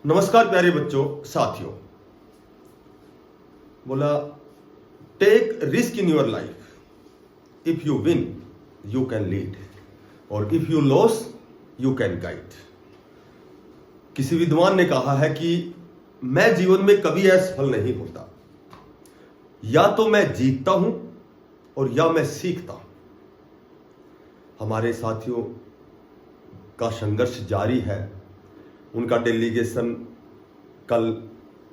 नमस्कार प्यारे बच्चों, साथियों। बोला take risk in your life. If you win you can lead और if you loss you can guide. किसी विद्वान ने कहा है कि मैं जीवन में कभी असफल नहीं होता, या तो मैं जीतता हूं और या मैं सीखता हूं। हमारे साथियों का संघर्ष जारी है। उनका डेलीगेशन कल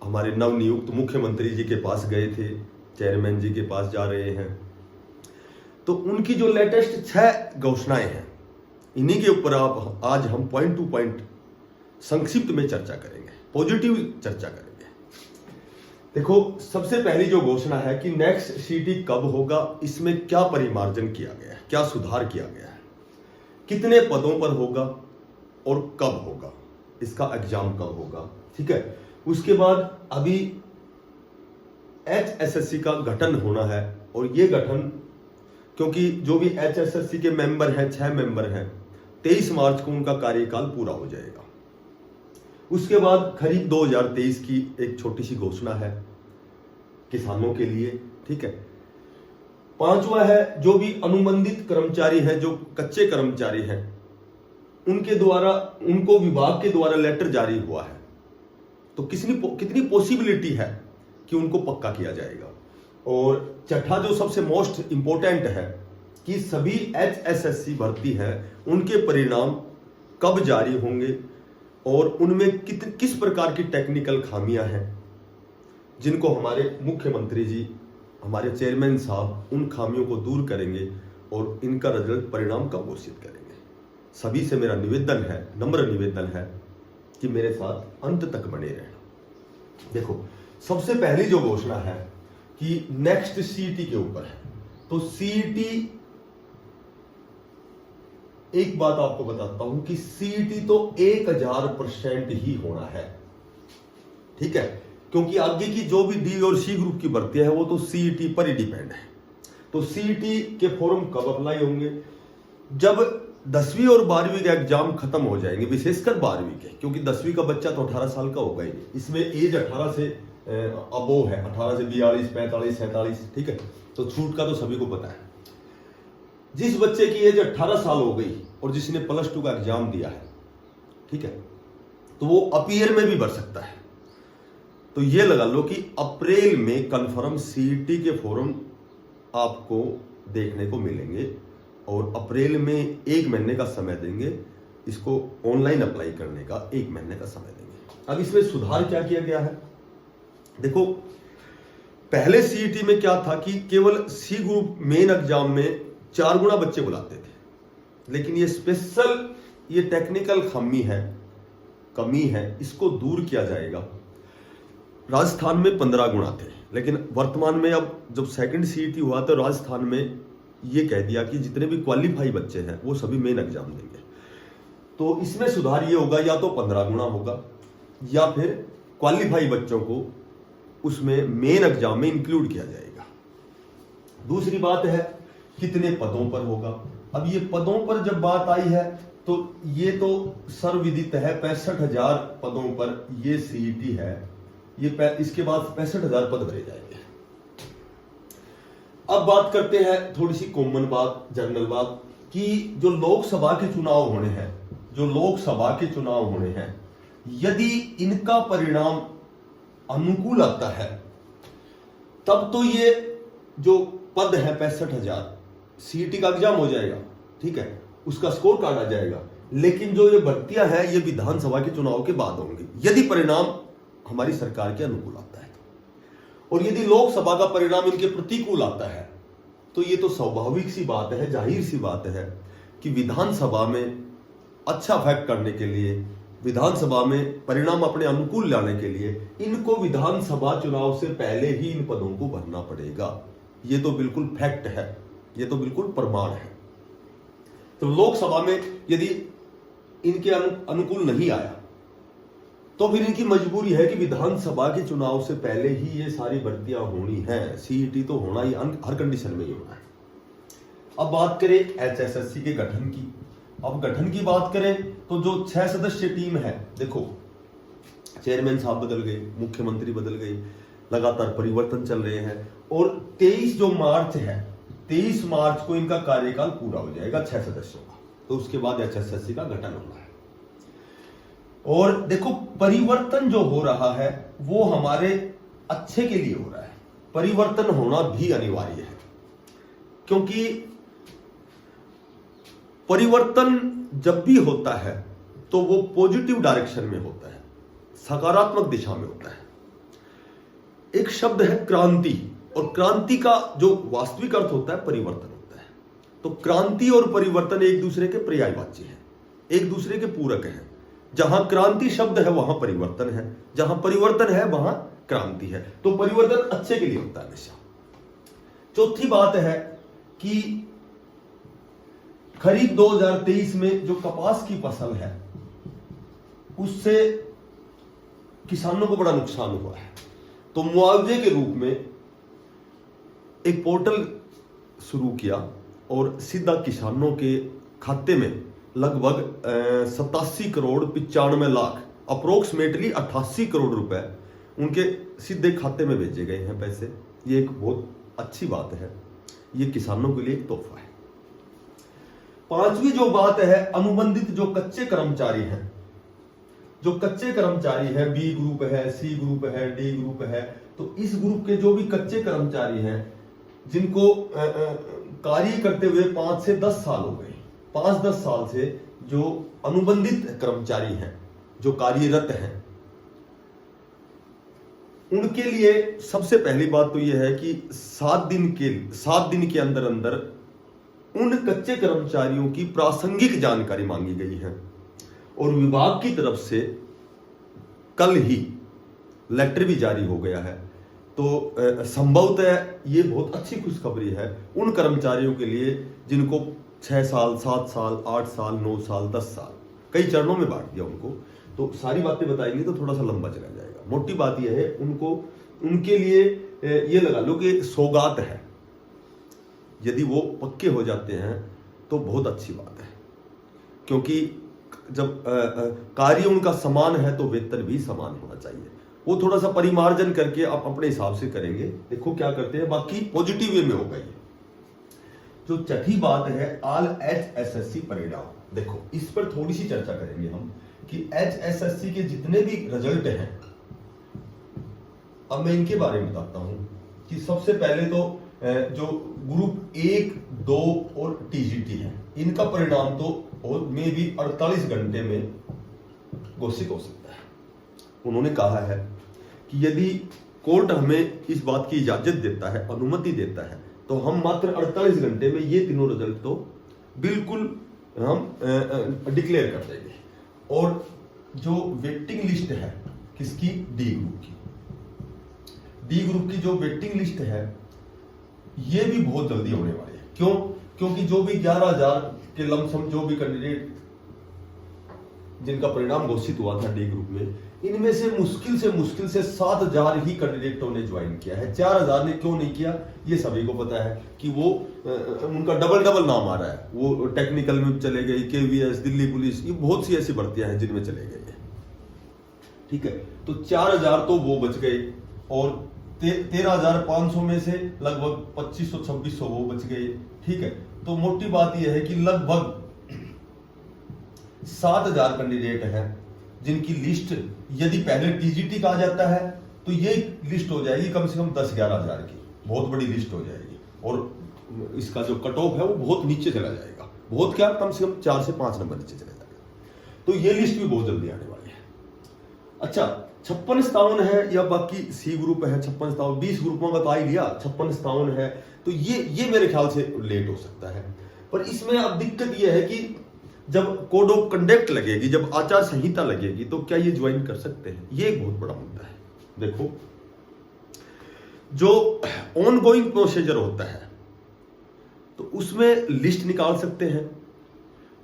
हमारे नवनियुक्त मुख्यमंत्री जी के पास गए थे, चेयरमैन जी के पास जा रहे हैं। तो उनकी जो लेटेस्ट 6 घोषणाएं हैं, इन्हीं के ऊपर आज हम पॉइंट टू पॉइंट संक्षिप्त में चर्चा करेंगे, पॉजिटिव चर्चा करेंगे। देखो, सबसे पहली जो घोषणा है कि नेक्स्ट सीटी कब होगा, इसमें क्या परिमार्जन किया गया है, क्या सुधार किया गया है, कितने पदों पर होगा और कब होगा, इसका एग्जाम कब होगा। ठीक है। उसके बाद अभी HSSC का गठन होना है और ये गठन, क्योंकि जो भी HSSC के मेंबर हैं, 6 मेंबर हैं, 23 मार्च को उनका कार्यकाल पूरा हो जाएगा। उसके बाद खरीफ 2023 की एक छोटी सी घोषणा है किसानों के लिए। ठीक है। 5वां है जो भी अनुबंधित कर्मचारी हैं, जो कच्चे कर्मचारी हैं, उनके द्वारा, उनको विभाग के द्वारा लेटर जारी हुआ है, तो कितनी पॉसिबिलिटी है कि उनको पक्का किया जाएगा। और छठा जो सबसे मोस्ट इंपॉर्टेंट है कि सभी HSSC भर्ती है, उनके परिणाम कब जारी होंगे और उनमें किस प्रकार की टेक्निकल खामियां हैं, जिनको हमारे मुख्यमंत्री जी, हमारे चेयरमैन साहब उन खामियों को दूर करेंगे और इनका रिजल्ट परिणाम कब घोषित करेंगे। सभी से मेरा निवेदन है, नम्र निवेदन है कि मेरे साथ अंत तक बने रहना। देखो, सबसे पहली जो घोषणा है कि नेक्स्ट सीटी के ऊपर है, तो सीटी, एक बात आपको बताता हूं कि सीटी तो 1000% ही होना है। ठीक है। क्योंकि आगे की जो भी डी और सी ग्रुप की भर्तियां है वो तो सीईटी पर ही डिपेंड है। तो सीईटी के फॉर्म कब अप्लाई होंगे? जब 10वीं और 12वीं के एग्जाम खत्म हो जाएंगे, विशेषकर 12वीं के, क्योंकि 10वीं का बच्चा तो 18 साल का होगा ही नहीं। इसमें एज 18 से अबोव है, 18 से 42, 45, 47। ठीक है। तो छूट का तो सभी को पता है। जिस बच्चे की एज 18 साल हो गई और जिसने +2 का एग्जाम दिया है, ठीक है, तो वो अपीयर में भी भर सकता है। तो ये लगा लो कि अप्रैल में कंफर्म सीईटी के फॉर्म आपको देखने को मिलेंगे और अप्रैल में 1 महीने का समय देंगे इसको ऑनलाइन अप्लाई करने का, 1 महीने का समय देंगे। अब इसमें सुधार क्या किया गया है? देखो, पहले सीईटी में क्या था कि केवल सी ग्रुप मेन एग्जाम में 4 गुना बच्चे बुलाते थे, लेकिन ये स्पेशल, ये टेक्निकल कमी है, इसको दूर किया जाएगा। राजस्थान में 15 गुना थे, लेकिन वर्तमान में अब जब सेकंड सीईटी हुआ तो राजस्थान में ये कह दिया कि जितने भी क्वालिफाई बच्चे हैं वो सभी मेन एग्जाम देंगे। तो इसमें सुधार ये होगा, या तो 15 गुना होगा या फिर क्वालिफाई बच्चों को उसमें मेन एग्जाम में इंक्लूड किया जाएगा। दूसरी बात है कितने पदों पर होगा। अब ये पदों पर जब बात आई है तो ये तो सर्वविदित है, 65,000 पदों पर ये सीईटी है। ये इसके बाद 65,000 पद भरे जाएंगे। अब बात करते हैं थोड़ी सी कॉमन बात, जनरल बात, कि जो लोकसभा के चुनाव होने हैं, यदि इनका परिणाम अनुकूल आता है तब तो ये जो पद है 65,000, सीईटी का एग्जाम हो जाएगा। ठीक है। उसका स्कोर कार्ड आ जाएगा। लेकिन जो ये भर्तियां हैं ये विधानसभा के चुनाव के बाद होंगी, यदि परिणाम हमारी सरकार के अनुकूल आता है। और यदि लोकसभा का परिणाम इनके प्रतिकूल आता है तो ये तो स्वाभाविक सी बात है, जाहिर सी बात है कि विधानसभा में अच्छा फैक्ट करने के लिए, विधानसभा में परिणाम अपने अनुकूल लाने के लिए इनको विधानसभा चुनाव से पहले ही इन पदों को भरना पड़ेगा। ये तो बिल्कुल फैक्ट है, ये तो बिल्कुल प्रमाण है। तो लोकसभा में यदि इनके अनुकूल नहीं आया तो फिर इनकी मजबूरी है कि विधानसभा के चुनाव से पहले ही ये सारी भर्तियां होनी है। सीईटी तो होना ही, हर कंडीशन में ही होना है। अब बात करें HSSC के गठन की। अब गठन की बात करें तो जो 6 सदस्यीय टीम है, देखो चेयरमैन साहब बदल गए, मुख्यमंत्री बदल गए, लगातार परिवर्तन चल रहे हैं। और 23 जो मार्च है, 23 मार्च को इनका कार्यकाल पूरा हो जाएगा 6 सदस्यों का। तो उसके बाद HSSC का गठन होना है। और देखो, परिवर्तन जो हो रहा है वो हमारे अच्छे के लिए हो रहा है। परिवर्तन होना भी अनिवार्य है, क्योंकि परिवर्तन जब भी होता है तो वो पॉजिटिव डायरेक्शन में होता है, सकारात्मक दिशा में होता है। एक शब्द है क्रांति, और क्रांति का जो वास्तविक अर्थ होता है परिवर्तन होता है। तो क्रांति और परिवर्तन एक दूसरे के पर्यायवाची हैं, एक दूसरे के पूरक हैं। जहां क्रांति शब्द है वहां परिवर्तन है, जहां परिवर्तन है वहां क्रांति है। तो परिवर्तन अच्छे के लिए होता है हमेशा। चौथी बात है कि खरीफ 2023 में जो कपास की फसल है उससे किसानों को बड़ा नुकसान हुआ है। तो मुआवजे के रूप में एक पोर्टल शुरू किया और सीधा किसानों के खाते में लगभग 87 करोड़ 95 लाख अप्रोक्सीमेटली 88 करोड़ रुपए उनके सीधे खाते में भेजे गए हैं पैसे। ये एक बहुत अच्छी बात है, ये किसानों के लिए एक तोहफा है। पांचवी जो बात है, अनुबंधित जो कच्चे कर्मचारी हैं, जो कच्चे कर्मचारी है, बी ग्रुप है, सी ग्रुप है, डी ग्रुप है, तो इस ग्रुप के जो भी कच्चे कर्मचारी हैं जिनको कार्य करते हुए 5 से 10 साल हो गए, 5-10 साल से जो अनुबंधित कर्मचारी हैं, जो कार्यरत हैं, उनके लिए सबसे पहली बात तो यह है कि 7 दिन के अंदर अंदर उन कच्चे कर्मचारियों की प्रासंगिक जानकारी मांगी गई है। और विभाग की तरफ से कल ही लेटर भी जारी हो गया है। तो संभवतः ये बहुत अच्छी खुशखबरी है उन कर्मचारियों के लिए जिनको 6 साल, 7 साल, 8 साल, 9 साल, 10 साल, कई चरणों में बांट दिया उनको। तो सारी बातें बताएंगे तो थोड़ा सा लंबा चला जाएगा। मोटी बात यह है, उनको उनके लिए ये लगा लो कि सौगात है। यदि वो पक्के हो जाते हैं तो बहुत अच्छी बात है, क्योंकि जब कार्य उनका समान है तो वेतन भी समान होना चाहिए। वो थोड़ा सा परिमार्जन करके आप अपने हिसाब से करेंगे, देखो क्या करते हैं, बाकी पॉजिटिव वे में होगा ये। जो छठी बात है, ऑल HSSC परिणाम, देखो इस पर थोड़ी सी चर्चा करेंगे हम कि HSSC के जितने भी रिजल्ट हैं, अब मैं इनके बारे में बताता हूं कि सबसे पहले तो जो ग्रुप 1, 2 और TGT है, इनका परिणाम तो में भी 48 घंटे में घोषित हो सकता है। उन्होंने कहा है कि यदि कोर्ट हमें इस बात की इजाजत देता है, अनुमति देता है, तो हम मात्र 48 घंटे में ये तीनों रिजल्ट तो बिल्कुल हम डिक्लेयर कर देंगे। और जो वेटिंग लिस्ट है किसकी, डी ग्रुप की, डी ग्रुप की जो वेटिंग लिस्ट है ये भी बहुत जल्दी होने वाली है। क्यों? क्योंकि जो भी 11,000 के लमसम जो भी कैंडिडेट जिनका परिणाम घोषित हुआ था डी ग्रुप में, इनमें से मुश्किल से 7,000 ही कैंडिडेटों ने ज्वाइन किया है। 4,000 ने क्यों नहीं किया, ये सभी को पता है कि वो उनका डबल नाम आ रहा है। वो टेक्निकल में चले गए, KVS, दिल्ली पुलिस, ये बहुत सी ऐसी भर्तियां हैं जिनमें चले गए हैं। ठीक है, तो 4,000 तो वो बच गए, और 13,500 में से लगभग 2,500-2,600 वो बच गए। ठीक है, तो मोटी बात यह है कि लगभग 7,000 कैंडिडेट हैं जिनकी लिस्ट यदि पहले TGT का आ जाता है तो ये लिस्ट हो जाएगी कम से कम 10-11 हजार की, बहुत बड़ी लिस्ट हो जाएगी। और इसका जो कट ऑफ है वो बहुत नीचे चला जाएगा, बहुत क्या, कम से कम 4 से 5 नंबर नीचे चला जाएगा। तो ये लिस्ट भी बहुत जल्दी आने वाली है। अच्छा, 56-57 है या बाकी सी ग्रुप है 56-57, 20 ग्रुपों का तो आ ही लिया, 56-57 है, तो ये मेरे ख्याल से लेट हो सकता है। पर इसमें अब दिक्कत यह है कि जब कोड ऑफ कंडक्ट लगेगी, जब आचार संहिता लगेगी, तो क्या ये ज्वाइन कर सकते हैं, ये एक बहुत बड़ा मुद्दा है। देखो, जो ऑन गोइंग प्रोसीजर होता है तो उसमें लिस्ट निकाल सकते हैं,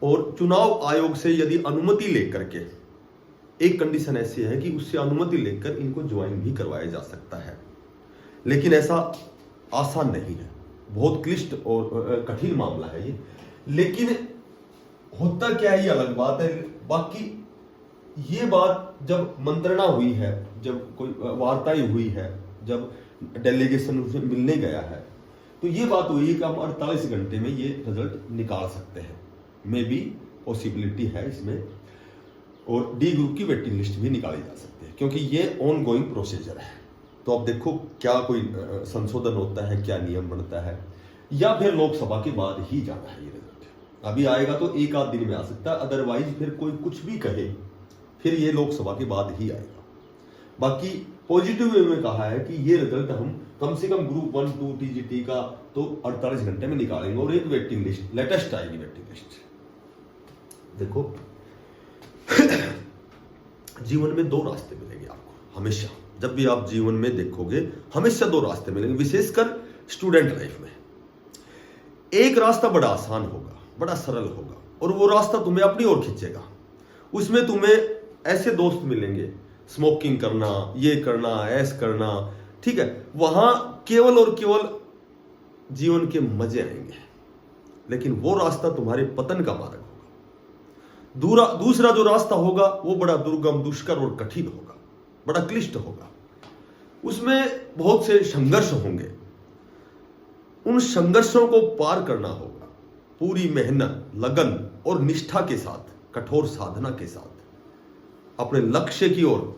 और चुनाव आयोग से यदि अनुमति लेकर के, एक कंडीशन ऐसी है कि उससे अनुमति लेकर इनको ज्वाइन भी करवाया जा सकता है। लेकिन ऐसा आसान नहीं है, बहुत क्लिष्ट और कठिन मामला है ये। लेकिन होता क्या है ये अलग बात है। बाकी ये बात जब मंत्रणा हुई है, जब कोई वार्ताएं हुई है, जब डेलीगेशन उसे मिलने गया है, तो ये बात हुई है कि हम 48 घंटे में ये रिजल्ट निकाल सकते हैं। मे बी पॉसिबिलिटी है इसमें, और डी ग्रुप की वेटिंग लिस्ट भी निकाली जा सकती है, क्योंकि ये ऑन गोइंग प्रोसीजर है। तो अब देखो क्या कोई संशोधन होता है, क्या नियम बनता है, या फिर लोकसभा के बाद ही जाना है ये रिजल्ट। अभी आएगा तो एक आध दिन में आ सकता है, अदरवाइज फिर कोई कुछ भी कहे फिर ये लोकसभा के बाद ही आएगा। बाकी पॉजिटिव वे में कहा है कि ये रिजल्ट हम कम से कम ग्रुप 1 2 टीजीटी का तो 48 घंटे में निकालेंगे, और एक वेटिंग लिस्ट लेटेस्ट आएगी वेटिंग लिस्ट। देखो जीवन में दो रास्ते मिलेंगे आपको हमेशा, जब भी आप जीवन में देखोगे हमेशा दो रास्ते मिलेंगे, विशेषकर स्टूडेंट लाइफ में। एक रास्ता बड़ा आसान होगा, बड़ा सरल होगा, और वो रास्ता तुम्हें अपनी ओर खींचेगा। उसमें तुम्हें ऐसे दोस्त मिलेंगे, स्मोकिंग करना, ये करना, ऐस करना, ठीक है, वहां केवल और केवल जीवन के मजे आएंगे। लेकिन वो रास्ता तुम्हारे पतन का मार्ग होगा। दूसरा जो रास्ता होगा वो बड़ा दुर्गम, दुष्कर और कठिन होगा, बड़ा क्लिष्ट होगा। उसमें बहुत से संघर्ष होंगे। उन संघर्षों को पार करना होगा पूरी मेहनत, लगन और निष्ठा के साथ, कठोर साधना के साथ अपने लक्ष्य की ओर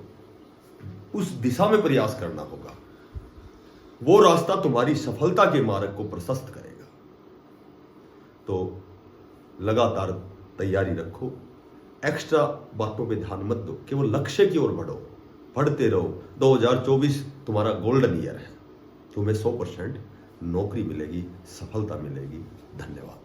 उस दिशा में प्रयास करना होगा। वो रास्ता तुम्हारी सफलता के मार्ग को प्रशस्त करेगा। तो लगातार तैयारी रखो, एक्स्ट्रा बातों पे ध्यान मत दो, केवल लक्ष्य की ओर बढ़ो, पढ़ते रहो। 2024 तुम्हारा गोल्डन ईयर है, तुम्हें 100% नौकरी मिलेगी, सफलता मिलेगी। धन्यवाद।